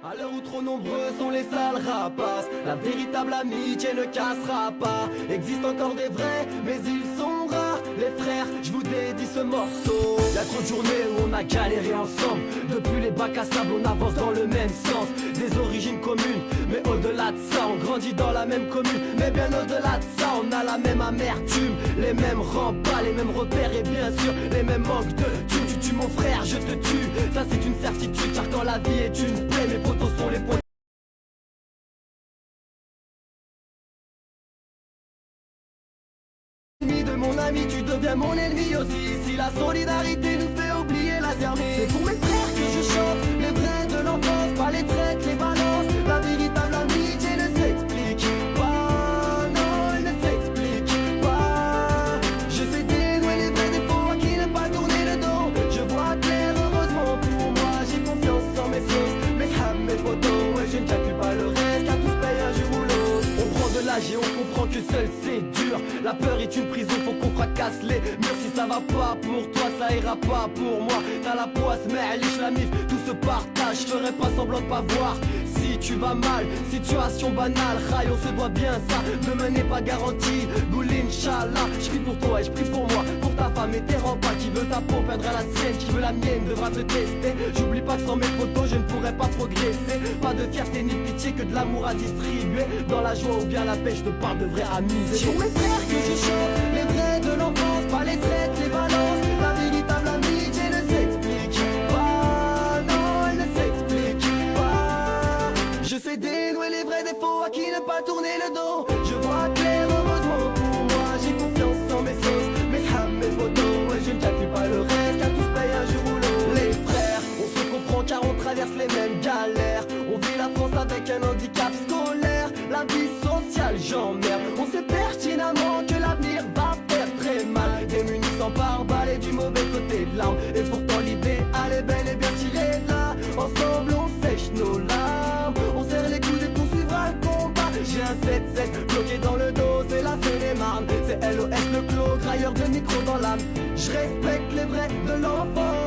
À l'heure où trop nombreux sont les sales rapaces, la véritable amitié ne cassera pas. Existe encore des vrais, mais ils sont rares. Les frères, je vous dédie ce morceau. Y'a trop de journées où on a galéré ensemble. Depuis les bacs à sable, on avance dans le même sens. Des origines communes, mais au-delà de ça, on grandit dans la même commune. Mais bien au-delà de ça, on a la même amertume, les mêmes remparts, les mêmes repères et bien sûr les mêmes manques de tu tues mon frère, je te tue. Ça c'est une certitude, car quand la vie est une plaie, mes potos sont les points de mon ami, tu deviens mon ennemi aussi. Si la solidarité nous fait oublier la dernière, c'est pour mes frères que je chante, les vrais de l'enfance, pas les traites, les balances. La véritable amitié ne s'explique pas, non, elle ne s'explique pas. Je sais dénouer les vrais défauts à qui ne pas tourner le dos. Je vois clair, heureusement pour moi, j'ai confiance en mes sauces, mes hams, mes photos, ouais, je ne calcule pas le reste, car tous payent un jour ou l'autre. On prend de l'âge et on comprend que seul c'est dur. La peur est une prison, faut qu'on fracasse les murs. Si ça va pas pour toi, ça ira pas pour moi. T'as la poisse, mais liche la mif, tout se partage. Je ferai pas semblant de pas voir si tu vas mal. Situation banale, rail, on se doit bien ça. Demain n'est pas garanti, boule Inch'Allah. Je prie pour toi et je prie pour moi, pour ta femme et tes repas. Qui veut ta peau perdra la sienne, qui veut la mienne devra te tester. J'oublie pas que sans mes photos je ne pourrais pas progresser. Pas de fierté ni pitié, que de l'amour à distribuer. Dans la joie ou bien la paix, je te parle de vrais amis. C'est pour mes frères que je chante, les vrais de l'enfance, pas les traites, les balances. La véritable amitié ne s'explique pas, non, elle ne s'explique pas. Je sais dénouer les vrais défauts à qui ne pas tourner le dos. Je vois clair, heureusement pour moi, j'ai confiance en mes sauces, mes hams, mes photos, ouais, je ne calcule pas le reste, car tous payent un jour ou l'autre. Les frères, on se comprend car on traverse les mêmes galères. On vit la France avec un handicap scolaire, la vie sociale, j'emmerde. On sait pertinemment que l'avenir va faire très mal. Démunis sans pare-balles et du mauvais côté de l'arme. Et pourtant l'idéal est bel et bien tiré de là. Ensemble on sèche nos larmes, on serre les coudes et poursuivra le combat. J'ai un 7-7 bloqué dans le dos, c'est la Seine-et-Marne. C'est LOS le clos, grailleur de micro dans l'âme. Je respecte les vrais de l'enfant.